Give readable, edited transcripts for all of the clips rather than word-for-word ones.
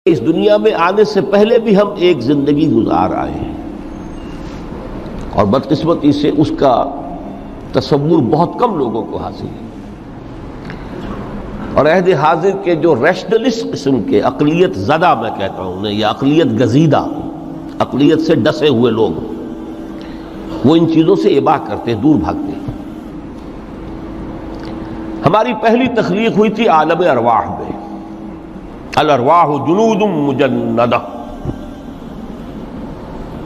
اس دنیا میں آنے سے پہلے بھی ہم ایک زندگی گزار آئے ہیں، اور بدقسمتی سے اس کا تصور بہت کم لوگوں کو حاصل ہے، اور عہد حاضر کے جو ریشنلسٹ قسم کے اقلیت زدہ میں کہتا ہوں انہیں، یا اقلیت گزیدہ، عقلیت سے ڈسے ہوئے لوگ، وہ ان چیزوں سے اباہ کرتے، دور بھاگتے ہیں۔ ہماری پہلی تخلیق ہوئی تھی عالم ارواح میں، الارواح جنود مجندہ،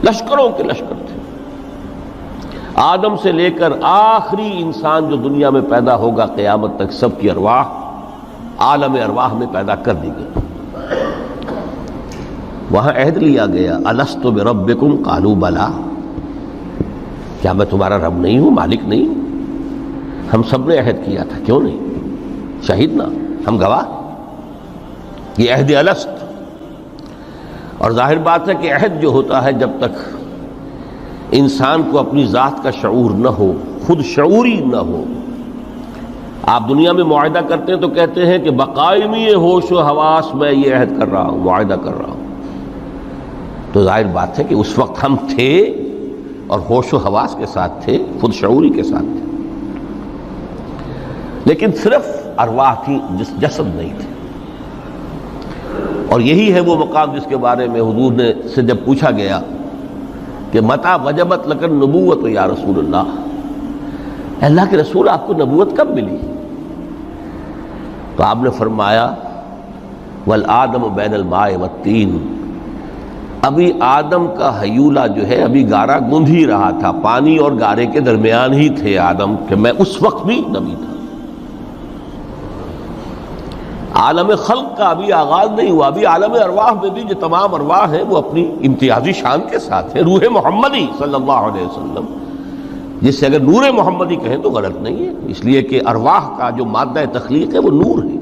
لشکروں کے لشکر تھے۔ آدم سے لے کر آخری انسان جو دنیا میں پیدا ہوگا قیامت تک، سب کی ارواح عالم ارواح میں پیدا کر دی گئی۔ وہاں عہد لیا گیا، الست بربکم قالوا بلا، کیا میں تمہارا رب نہیں ہوں، مالک نہیں ہوں؟ ہم سب نے عہد کیا تھا، کیوں نہیں؟ شہیدنا، ہم گواہ۔ یہ عہد الست، اور ظاہر بات ہے کہ عہد جو ہوتا ہے جب تک انسان کو اپنی ذات کا شعور نہ ہو، خود شعوری نہ ہو۔ آپ دنیا میں معاہدہ کرتے ہیں تو کہتے ہیں کہ بقائمی ہوش و حواس میں یہ عہد کر رہا ہوں، معاہدہ کر رہا ہوں، تو ظاہر بات ہے کہ اس وقت ہم تھے اور ہوش و حواس کے ساتھ تھے، خود شعوری کے ساتھ تھے، لیکن صرف ارواح تھی، جسد نہیں تھے۔ اور یہی ہے وہ مقام جس کے بارے میں حضور نے سے جب پوچھا گیا کہ متى وجبت لک النبوۃ یا رسول اللہ، اللہ کے رسول آپ کو نبوت کب ملی؟ تو آپ نے فرمایا والآدم بین الماء والطین، ابھی آدم کا حیولہ جو ہے ابھی گارا گوندھ ہی رہا تھا، پانی اور گارے کے درمیان ہی تھے آدم، کہ میں اس وقت بھی نبی تھا۔ عالم خلق کا ابھی آغاز نہیں ہوا، ابھی عالم ارواح میں بھی جو تمام ارواح ہیں وہ اپنی امتیازی شان کے ساتھ ہیں۔ روح محمدی صلی اللہ علیہ وسلم، جس سے اگر نور محمدی کہیں تو غلط نہیں ہے، اس لیے کہ ارواح کا جو مادہ تخلیق ہے وہ نور ہے،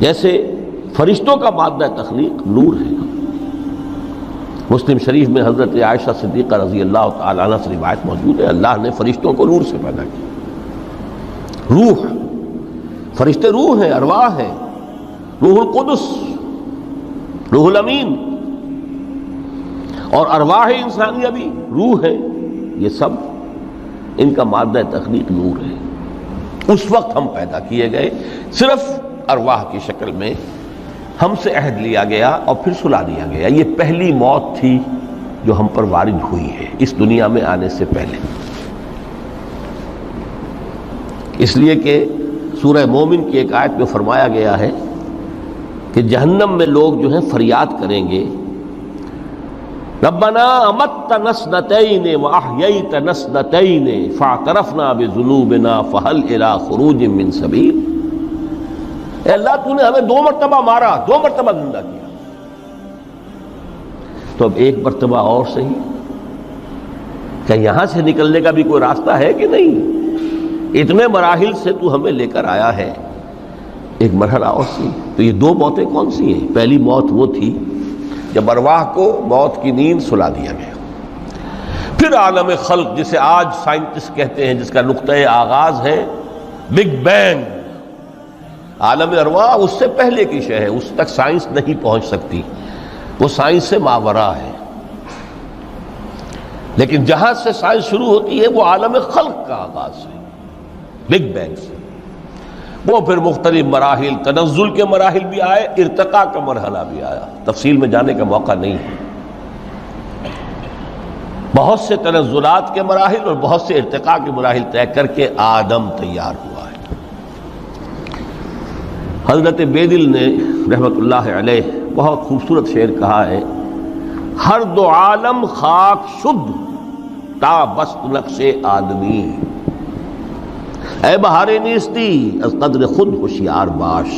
جیسے فرشتوں کا مادہ تخلیق نور ہے۔ مسلم شریف میں حضرت عائشہ صدیقہ رضی اللہ تعالیٰ عنہ سے روایت موجود ہے، اللہ نے فرشتوں کو نور سے پیدا کیا۔ روح، فرشتے روح ہیں، ارواح ہیں، روح القدس، روح الامین، اور ارواح انسانیہ بھی روح ہے، یہ سب ان کا مادہ تخلیق نور ہے۔ اس وقت ہم پیدا کیے گئے، صرف ارواح کی شکل میں ہم سے عہد لیا گیا اور پھر سلا دیا گیا۔ یہ پہلی موت تھی جو ہم پر وارد ہوئی ہے اس دنیا میں آنے سے پہلے، اس لیے کہ سورہ مومن کی ایک آیت میں فرمایا گیا ہے کہ جہنم میں لوگ جو ہیں فریاد کریں گے، ربنا امتنا اثنتین واحییتنا اثنتین فاعترفنا بذنوبنا فہل الی خروج من سبیل۔ اے اللہ، تو نے ہمیں 2 مرتبہ مارا، 2 مرتبہ زندہ کیا، تو اب ایک مرتبہ اور صحیح، کیا یہاں سے نکلنے کا بھی کوئی راستہ ہے کہ نہیں؟ اتنے مراحل سے تو ہمیں لے کر آیا ہے، ایک مرحلہ اور سی۔ تو یہ 2 موتیں کون سی ہیں؟ پہلی موت وہ تھی جب ارواح کو موت کی نیند سلا دیا گیا۔ پھر عالم خلق، جسے آج سائنٹسٹ کہتے ہیں، جس کا نقطۂ آغاز ہے بگ بینگ، عالم ارواح اس سے پہلے کی شے ہے، اس تک سائنس نہیں پہنچ سکتی، وہ سائنس سے ماوراء ہے۔ لیکن جہاں سے سائنس شروع ہوتی ہے وہ عالم خلق کا آغاز ہے، بگ بینگ سے۔ وہ پھر مختلف مراحل، تنزل کے مراحل بھی آئے، ارتقاء کا مرحلہ بھی آیا، تفصیل میں جانے کا موقع نہیں ہے۔ بہت سے تنزلات کے مراحل اور بہت سے ارتقاء کے مراحل طے کر کے آدم تیار ہوا ہے۔ حضرت بیدل نے رحمت اللہ علیہ بہت خوبصورت شعر کہا ہے، ہر 2 عالم خاک شد تا بست نقش آدمی، اے بہار نیستی از قدر خود ہوشیار باش۔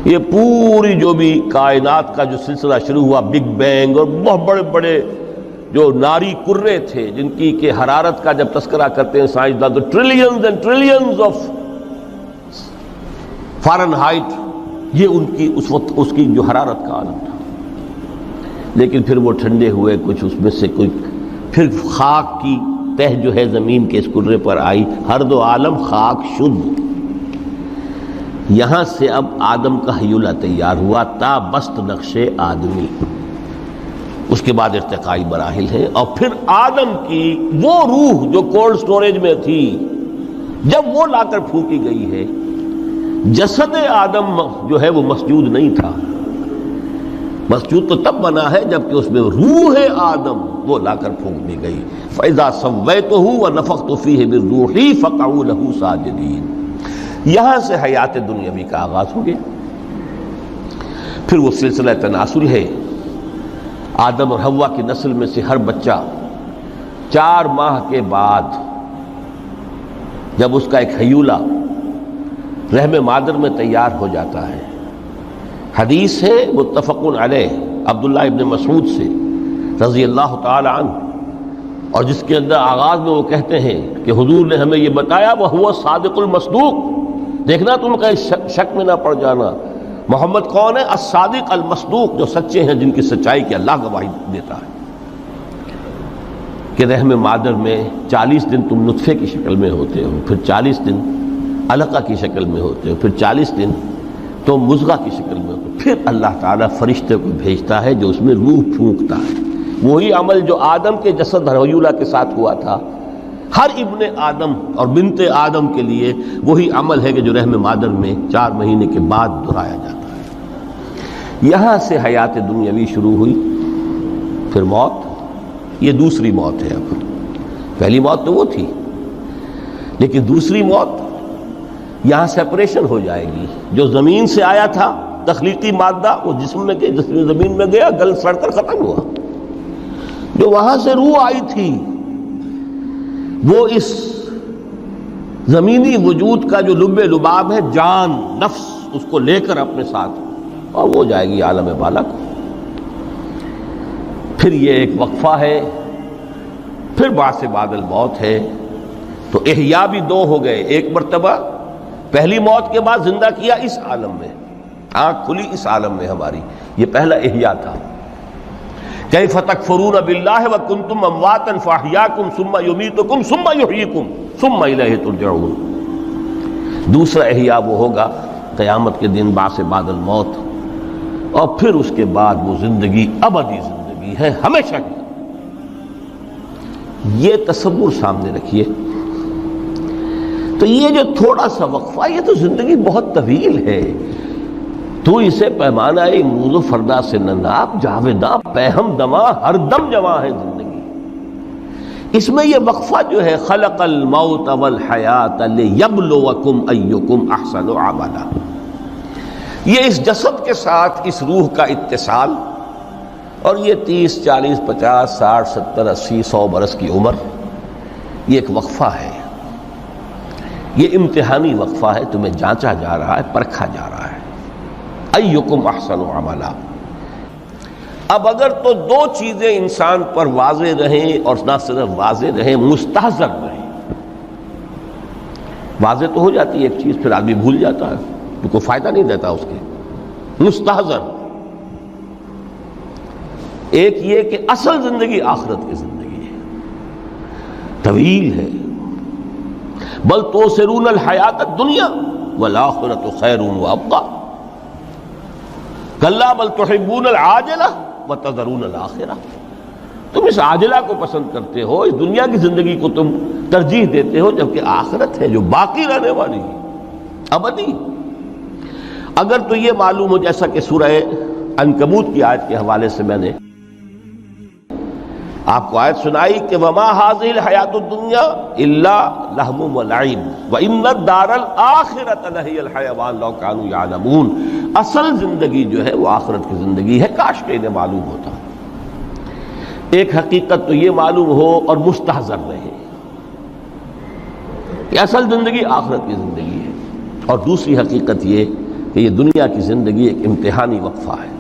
یہ پوری جو بھی کائنات کا جو سلسلہ شروع ہوا، بگ بینگ، اور بہت بڑے بڑے جو ناری کرے تھے جن کی کہ حرارت کا جب تذکرہ کرتے ہیں سائنسداں تو trillions and trillions of foreign height, یہ ان کی اس وقت اس کی جو حرارت کا عالم تھا، لیکن پھر وہ ٹھنڈے ہوئے، کچھ اس میں سے کوئی، پھر خاک کی تہ جو ہے زمین کے اس کرے پر آئی، ہر 2 عالم خاک شد۔ یہاں سے اب آدم کا ہیولہ تیار ہوا تا بست نقش آدمی، اس کے بعد ارتقائی مراحل ہیں، اور پھر آدم کی وہ روح جو کولڈ سٹوریج میں تھی جب وہ لا کر پھونکی گئی ہے، جسد آدم جو ہے وہ مسجود نہیں تھا، مسجود تو تب بنا ہے جبکہ اس میں روح آدم وہ لا کر پھونک دی گئی۔ فَإِذَا سَوَّيْتُهُ وَنَفَخْتُ فِيهِ مِن رُوحِي فَقَعُوا لَهُ سَاجِدِينَ۔ یہاں سے حیات دنیاوی کا آغاز ہو گیا۔ پھر وہ سلسلہ تناسل ہے، آدم اور حوا کی نسل میں سے ہر بچہ 4 ماہ کے بعد جب اس کا ایک ہیولہ رحم مادر میں تیار ہو جاتا ہے، حدیث ہے متفق علیہ عبداللہ ابن مسعود سے رضی اللہ تعالی عنہ، اور جس کے اندر آغاز میں وہ کہتے ہیں کہ حضور نے ہمیں یہ بتایا وَهُوَ الصادق المصدوق، دیکھنا تم کہیں شک میں نہ پڑ جانا، محمد کون ہے؟ الصادق المصدوق، جو سچے ہیں، جن کی سچائی کی اللہ گواہی دیتا ہے کہ رحم مادر میں 40 دن تم نطفے کی شکل میں ہوتے ہو، پھر 40 دن علقہ کی شکل میں ہوتے ہو، پھر 40 دن تو مضغہ کی شکل میں ہوتے ہو، پھر اللہ تعالیٰ فرشتے کو بھیجتا ہے جو اس میں روح پھونکتا ہے۔ وہی عمل جو آدم کے جسد ہیولہ کے ساتھ ہوا تھا، ہر ابن آدم اور بنت آدم کے لیے وہی عمل ہے کہ جو رحم مادر میں 4 مہینے کے بعد دہرایا جاتا ہے۔ یہاں سے حیات دنیاوی شروع ہوئی، پھر موت، یہ دوسری موت ہے۔ اب پہلی موت تو وہ تھی، لیکن دوسری موت یہاں سیپریشن ہو جائے گی۔ جو زمین سے آیا تھا تخلیقی مادہ، وہ جسم میں زمین میں گیا، گل سڑ کر ختم ہوا۔ جو وہاں سے روح آئی تھی وہ اس زمینی وجود کا جو لب لباب ہے، جان، نفس، اس کو لے کر اپنے ساتھ، اور وہ جائے گی عالم بالا کو۔ پھر یہ ایک وقفہ ہے، پھر بعد سے بعد الموت ہے۔ تو احیا بھی 2 ہو گئے، ایک مرتبہ پہلی موت کے بعد زندہ کیا اس عالم میں، آنکھ کھلی اس عالم میں ہماری، یہ پہلا احیا تھا۔ کیف تکفرون باللہ وکنتم امواتا فاحیاکم ثم یمیتکم ثم یحییکم ثم الیہ ترجعون۔ دوسرا احیا وہ ہوگا قیامت کے دن بعد سے بعد الموت، اور پھر اس کے بعد وہ زندگی ابدی زندگی ہے، ہمیشہ کی۔ یہ تصور سامنے رکھیے۔ تو یہ جو تھوڑا سا وقفہ، یہ تو زندگی بہت طویل ہے۔ تو اسے پیمانہ امروز و فردا سے نناب جاویداں پہم دماں ہر دم جواں ہے زندگی۔ اس میں یہ وقفہ جو ہے، خلق الموت والحیات لیبلوکم ایکم احسن عملا، یہ اس جسد کے ساتھ اس روح کا اتصال، اور یہ 30 40 50 60 70 80 100 برس کی عمر، یہ ایک وقفہ ہے، یہ امتحانی وقفہ ہے، تمہیں جانچا جا رہا ہے، پرکھا جا رہا ہے۔ ایکم احسن عملا۔ اب اگر تو 2 چیزیں انسان پر واضح رہیں، اور نہ صرف واضح رہیں، مستحضر رہیں۔ واضح تو ہو جاتی ہے ایک چیز، پھر آدمی بھول جاتا ہے، تو کوئی فائدہ نہیں دیتا اس کے۔ مستحضر ایک یہ کہ اصل زندگی آخرت کی زندگی ہے، طویل ہے۔ بل توسرون الحیات الدنیا والآخرۃ خیر وابقی، کلا بل تحبون العاجلہ وتذرون الآخرہ۔ تم اس عاجلہ کو پسند کرتے ہو، اس دنیا کی زندگی کو تم ترجیح دیتے ہو، جبکہ آخرت ہے جو باقی رہنے والی ہے، ابدی۔ اگر تو یہ معلوم ہو، جیسا کہ سورہ عنکبوت کی آیت کے حوالے سے میں نے آپ کو آیت سنائی کہ وَمَا هَٰذِهِ الْحَيَاةُ الدُّنْيَا إِلَّا لَهْوٌ وَلَعِبٌ وَإِنَّ الدَّارَ الْآخِرَةَ لَهِيَ الْحَيَوَانُ لَوْ كَانُوا يَعْلَمُونَ۔ اصل زندگی جو ہے وہ آخرت کی زندگی ہے، کاش کہ انہیں معلوم ہوتا۔ ایک حقیقت تو یہ معلوم ہو اور مستحضر رہے کہ اصل زندگی آخرت کی زندگی ہے، اور دوسری حقیقت یہ کہ یہ دنیا کی زندگی ایک امتحانی وقفہ ہے۔